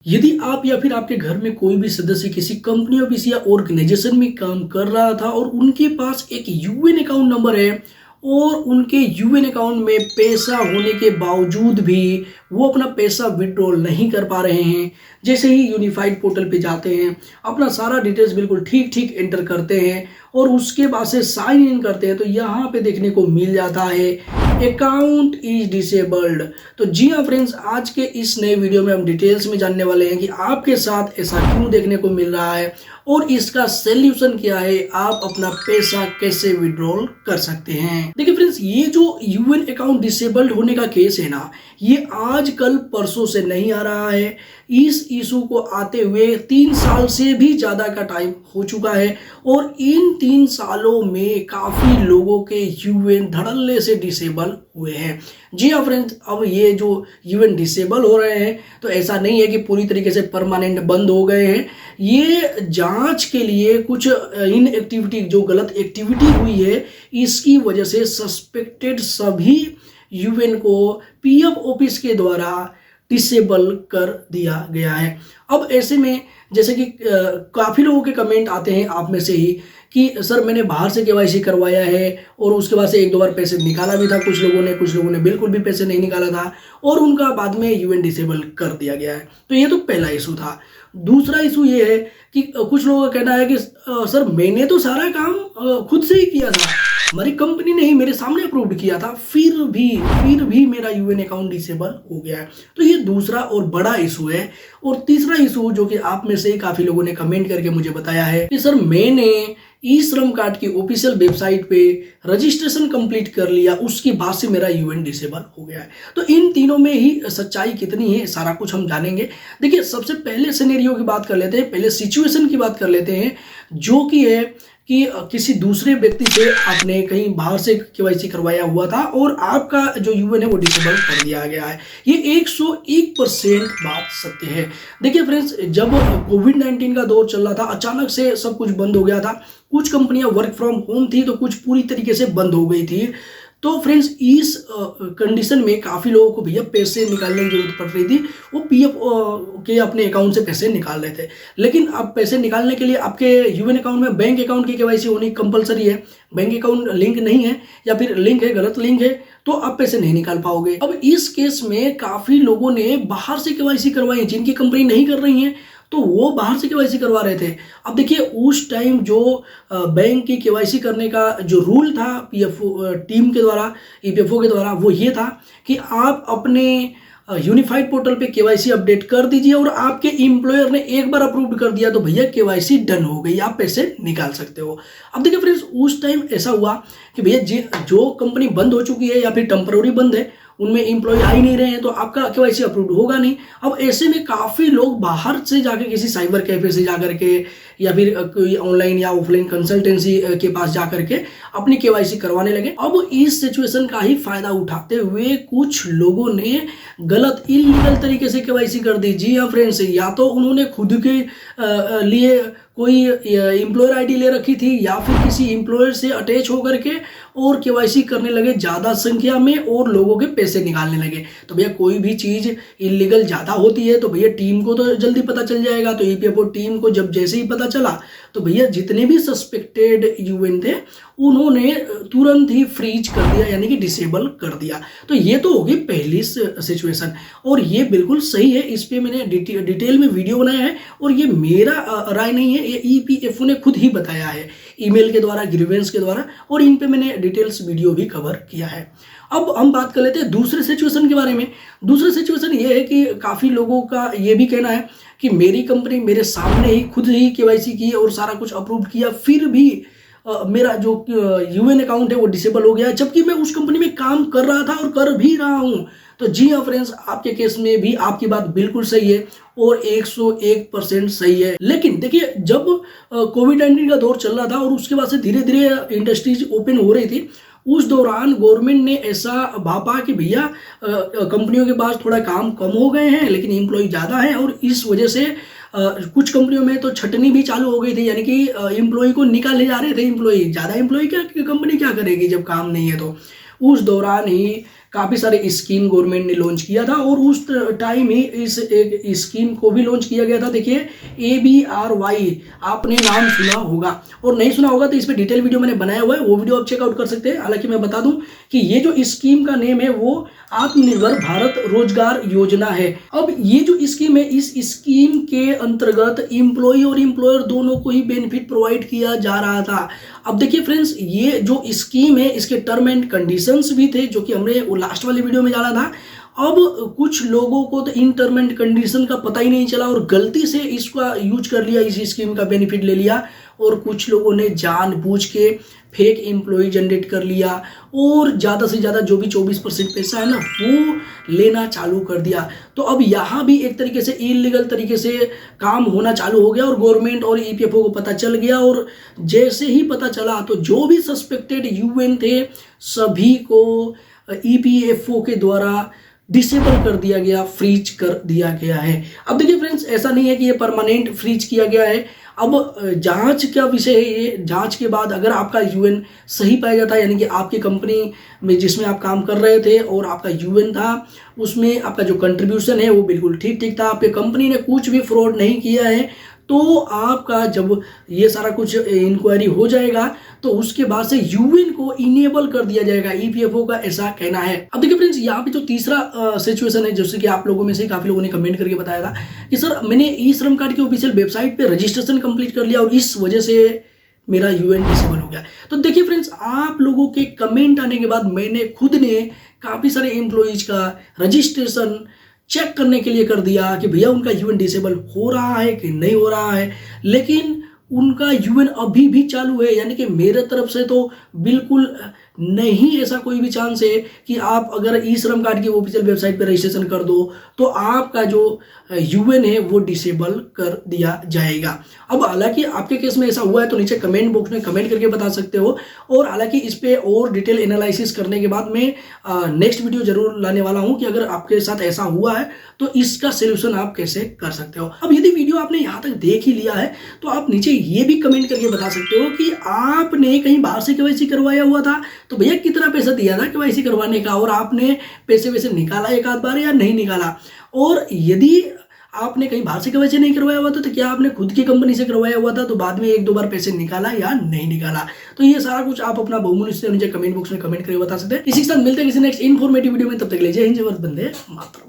यदि आप या फिर आपके घर में कोई भी सदस्य किसी कंपनी ऑफिस या ऑर्गेनाइजेशन में काम कर रहा था और उनके पास एक यूएन अकाउंट नंबर है और उनके यूएन अकाउंट में पैसा होने के बावजूद भी वो अपना पैसा विड्रॉल नहीं कर पा रहे हैं। जैसे ही यूनिफाइड पोर्टल पे जाते हैं, अपना सारा डिटेल्स बिल्कुल ठीक ठीक एंटर करते हैं और उसके बाद से साइन इन करते हैं, तो यहाँ पे देखने को मिल जाता है अकाउंट इज डिसेबल्ड। तो जी हाँ फ्रेंड्स, आज के इस नए वीडियो में हम डिटेल्स में जानने वाले हैं कि आपके साथ ऐसा क्यों देखने को मिल रहा है और इसका सॉल्यूशन क्या है, आप अपना पैसा कैसे विड्रॉल कर सकते हैं। देखिए फ्रेंड्स, ये जो यूएन अकाउंट डिसेबल्ड होने का केस है ना, ये आज कल परसों से नहीं आ रहा है। इस इशू को आते हुए 3 साल से भी ज़्यादा का टाइम हो चुका है और इन 3 सालों में काफ़ी लोगों के यूएन धड़ल्ले से डिसेबल हुए हैं। जी हाँ फ्रेंड्स, अब ये जो यूएन डिसेबल हो रहे हैं तो ऐसा नहीं है कि पूरी तरीके से परमानेंट बंद हो गए हैं। ये जांच के लिए कुछ इनएक्टिविटी, जो गलत एक्टिविटी हुई है, इसकी वजह से सस्पेक्टेड सभी यूएन को पीएफ ऑफिस के द्वारा डिसेबल कर दिया गया है। अब ऐसे में जैसे कि काफ़ी लोगों के कमेंट आते हैं आप में से ही कि सर मैंने बाहर से केवाईसी करवाया है और उसके बाद से 1-2 बार पैसे निकाला भी था कुछ लोगों ने बिल्कुल भी पैसे नहीं निकाला था और उनका बाद में यूएन डिसेबल कर दिया गया है। तो ये तो पहला इशू था। दूसरा इशू ये है कि कुछ लोगों का कहना है कि सर मैंने तो सारा काम खुद से ही किया था, हमारी कंपनी ने ही मेरे सामने अप्रूव किया था, फिर भी मेरा यूएन अकाउंट डिसेबल हो गया है। तो ये दूसरा और बड़ा इशू है। और तीसरा इशू जो कि आप में से काफ़ी लोगों ने कमेंट करके मुझे बताया है कि सर मैंने ई श्रम कार्ड की ऑफिशियल वेबसाइट पे रजिस्ट्रेशन कंप्लीट कर लिया, उसके बाद से मेरा यूएन डिसेबल हो गया है। तो इन तीनों में ही सच्चाई कितनी है सारा कुछ हम जानेंगे। देखिए, सबसे पहले सिनेरियो की बात कर लेते हैं, पहले सिचुएशन की बात कर लेते हैं, जो कि है कि किसी दूसरे व्यक्ति से आपने कहीं बाहर से केवाईसी करवाया हुआ था और आपका जो यूएन है वो डिसेबल कर दिया गया है। ये 101% बात सत्य है। देखिए फ्रेंड्स, जब कोविड-19 का दौर चल रहा था, अचानक से सब कुछ बंद हो गया था। कुछ कंपनियां वर्क फ्रॉम होम थी तो कुछ पूरी तरीके से बंद हो गई थी। तो फ्रेंड्स, इस कंडीशन में काफ़ी लोगों को भैया पैसे निकालने की जरूरत पड़ रही थी। वो पीएफ के अपने अकाउंट से पैसे निकाल रहे थे, लेकिन अब पैसे निकालने के लिए आपके यूएन अकाउंट में बैंक अकाउंट की केवाईसी होनी कंपलसरी है। बैंक अकाउंट लिंक नहीं है या फिर लिंक है, गलत लिंक है, तो आप पैसे नहीं निकाल पाओगे। अब इस केस में काफ़ी लोगों ने बाहर से केवाईसी करवाई, जिनकी कंपनी नहीं कर रही है तो वो बाहर से केवाईसी करवा रहे थे। अब देखिए, उस टाइम जो बैंक की केवाईसी करने का जो रूल था पीएफओ टीम के द्वारा, ईपीएफओ के द्वारा, वो ये था कि आप अपने यूनिफाइड पोर्टल पे केवाईसी अपडेट कर दीजिए और आपके एम्प्लॉयर ने एक बार अप्रूव कर दिया तो भैया केवाईसी डन हो गई, आप पैसे निकाल सकते हो। अब देखिए फ्रेंड्स, उस टाइम ऐसा हुआ कि भैया जो कंपनी बंद हो चुकी है या फिर टेम्पररी बंद है, उनमें एम्प्लॉय आ ही नहीं रहे हैं, तो आपका केवाईसी अप्रूव होगा नहीं। अब ऐसे में काफ़ी लोग बाहर से जाकर किसी साइबर कैफे से जाकर के या फिर कोई ऑनलाइन या ऑफलाइन कंसल्टेंसी के पास जाकर के अपनी केवाईसी करवाने लगे। अब इस सिचुएशन का ही फायदा उठाते हुए कुछ लोगों ने गलत इलीगल तरीके से केवाईसी कर दी। जी हाँ फ्रेंड्स, या तो उन्होंने खुद के लिए कोई एम्प्लॉयर आईडी ले रखी थी या फिर किसी एम्प्लॉयर से अटैच होकर के और केवाईसी करने लगे ज़्यादा संख्या में और लोगों के पैसे निकालने लगे। तो भैया कोई भी चीज़ इलीगल ज़्यादा होती है तो भैया टीम को तो जल्दी पता चल जाएगा। तो ईपीएफओ टीम को जब जैसे ही पता चला तो भैया जितने भी सस्पेक्टेड यूएन थे उन्होंने तुरंत ही फ्रीज कर दिया, यानी कि डिसेबल कर दिया। तो ये तो होगी पहली सिचुएशन और ये बिल्कुल सही है। इस पे मैंने डिटेल में वीडियो बनाया है और ये मेरा राय नहीं है, ये ईपीएफओ ने खुद ही बताया है ईमेल के द्वारा, ग्रीवेंस के द्वारा, और इन पे मैंने डिटेल्स वीडियो भी कवर किया है। अब हम बात कर लेते हैं दूसरे सिचुएशन के बारे में। दूसरा सिचुएशन ये है कि काफ़ी लोगों का ये भी कहना है कि मेरी कंपनी मेरे सामने ही खुद ही केवाईसी की और सारा कुछ अप्रूव किया, फिर भी मेरा जो यूएन अकाउंट है वो डिसेबल हो गया, जबकि मैं उस कंपनी में काम कर रहा था और कर भी रहा हूँ। तो जी हाँ फ्रेंड्स, आपके केस में भी आपकी बात बिल्कुल सही है और 101% सही है। लेकिन देखिए, जब कोविड-19 का दौर चल रहा था और उसके बाद से धीरे धीरे इंडस्ट्रीज ओपन हो रही थी, उस दौरान गवर्नमेंट ने ऐसा भापा कि भैया कंपनियों के पास थोड़ा काम कम हो गए हैं लेकिन एम्प्लॉय ज़्यादा है और इस वजह से कुछ कंपनियों में तो छटनी भी चालू हो गई थी, यानी कि एम्प्लॉय को निकाले जा रहे थे। एम्प्लॉय ज़्यादा एम्प्लॉय क्या कंपनी क्या करेगी जब काम नहीं है। तो उस दौरान ही काफ़ी सारे स्कीम गवर्नमेंट ने लॉन्च किया था और उस टाइम ही इस एक स्कीम को भी लॉन्च किया गया था। देखिए ABRY, आपने नाम सुना होगा, और नहीं सुना होगा तो इस पर डिटेल वीडियो मैंने बनाया हुआ है, वो वीडियो आप चेकआउट कर सकते हैं। हालांकि मैं बता दूं कि ये जो स्कीम का नेम है वो आत्मनिर्भर भारत रोजगार योजना है। अब ये जो स्कीम है, इस स्कीम के अंतर्गत एम्प्लॉय और एम्प्लॉयर दोनों को ही बेनिफिट प्रोवाइड किया जा रहा था। अब देखिए फ्रेंड्स, ये जो स्कीम है इसके टर्म एंड कंडीशंस भी थे जो कि हमने वो लास्ट वाले वीडियो में जाना था। अब कुछ लोगों को तो इन टर्म एंड कंडीशन का पता ही नहीं चला और गलती से इसका यूज कर लिया, इस स्कीम का बेनिफिट ले लिया, और कुछ लोगों ने जानबूझ के फेक एम्प्लॉय जनरेट कर लिया और ज़्यादा से ज़्यादा जो भी 24% पैसा है ना वो लेना चालू कर दिया। तो अब यहाँ भी एक तरीके से इलीगल तरीके से काम होना चालू हो गया और गवर्नमेंट और EPFO को पता चल गया, और जैसे ही पता चला तो जो भी सस्पेक्टेड यूएन थे सभी को EPFO के द्वारा डिसेबल कर दिया गया, फ्रीज कर दिया गया है। अब देखिए फ्रेंड्स, ऐसा नहीं है कि ये परमानेंट फ्रीज किया गया है। अब जांच का विषय है ये, जांच के बाद अगर आपका यूएन सही पाया जाता है, यानी कि आपकी कंपनी में जिसमें आप काम कर रहे थे और आपका यूएन था उसमें आपका जो कंट्रीब्यूशन है वो बिल्कुल ठीक ठीक था, आपकी कंपनी ने कुछ भी फ्रॉड नहीं किया है, तो आपका जब ये सारा कुछ इंक्वायरी हो जाएगा तो उसके बाद से यूएन को इनेबल कर दिया जाएगा, EPFO का ऐसा कहना है। अब देखिए फ्रेंड्स, यहाँ पे जो तीसरा सिचुएशन है, जैसे कि आप लोगों में से काफी लोगों ने कमेंट करके बताया था कि सर मैंने ई श्रम कार्ड की ऑफिशियल वेबसाइट पे रजिस्ट्रेशन कंप्लीट कर लिया और इस वजह से मेरा यूएन डिसेबल हो गया। तो देखिए फ्रेंड्स, आप लोगों के कमेंट आने के बाद मैंने खुद ने काफी सारे एम्प्लॉइज का रजिस्ट्रेशन चेक करने के लिए कर दिया कि भैया उनका यूएन डिसेबल हो रहा है कि नहीं हो रहा है, लेकिन उनका यूएन अभी भी चालू है। यानी कि मेरे तरफ से तो बिल्कुल नहीं ऐसा कोई भी चांस है कि आप अगर ई श्रम कार्ड की ऑफिशियल वेबसाइट पर रजिस्ट्रेशन कर दो तो आपका जो यूएन है वो डिसेबल कर दिया जाएगा। अब हालांकि आपके केस में ऐसा हुआ है तो नीचे कमेंट बॉक्स में कमेंट करके बता सकते हो, और हालांकि इस पे और डिटेल एनालिसिस करने के बाद मैं नेक्स्ट वीडियो जरूर लाने वाला हूं कि अगर आपके साथ ऐसा हुआ है तो इसका सोल्यूशन आप कैसे कर सकते हो। अब यदि वीडियो आपने यहाँ तक देख ही लिया है तो आप नीचे ये भी कमेंट करके बता सकते हो कि आपने कहीं बाहर से केवाईसी करवाया हुआ था तो भैया कितना पैसा दिया था केवाईसी करवाने का, और आपने पैसे वैसे निकाला एक आध बार या नहीं निकाला, और यदि आपने कहीं बाहर से केवाईसी नहीं करवाया हुआ था तो क्या आपने खुद की कंपनी से करवाया हुआ था तो बाद में एक दो बार पैसे निकाला या नहीं निकाला। तो ये सारा कुछ आप अपना बहुमूल्य से नीचे कमेंट बॉक्स में कमेंट करके बता सकते हैं। इसी के साथ मिलते हैं किसी नेक्स्ट इन्फॉर्मेटिव वीडियो में, तब तक के लिए जय हिंद, जय भारत, वंदे मातरम।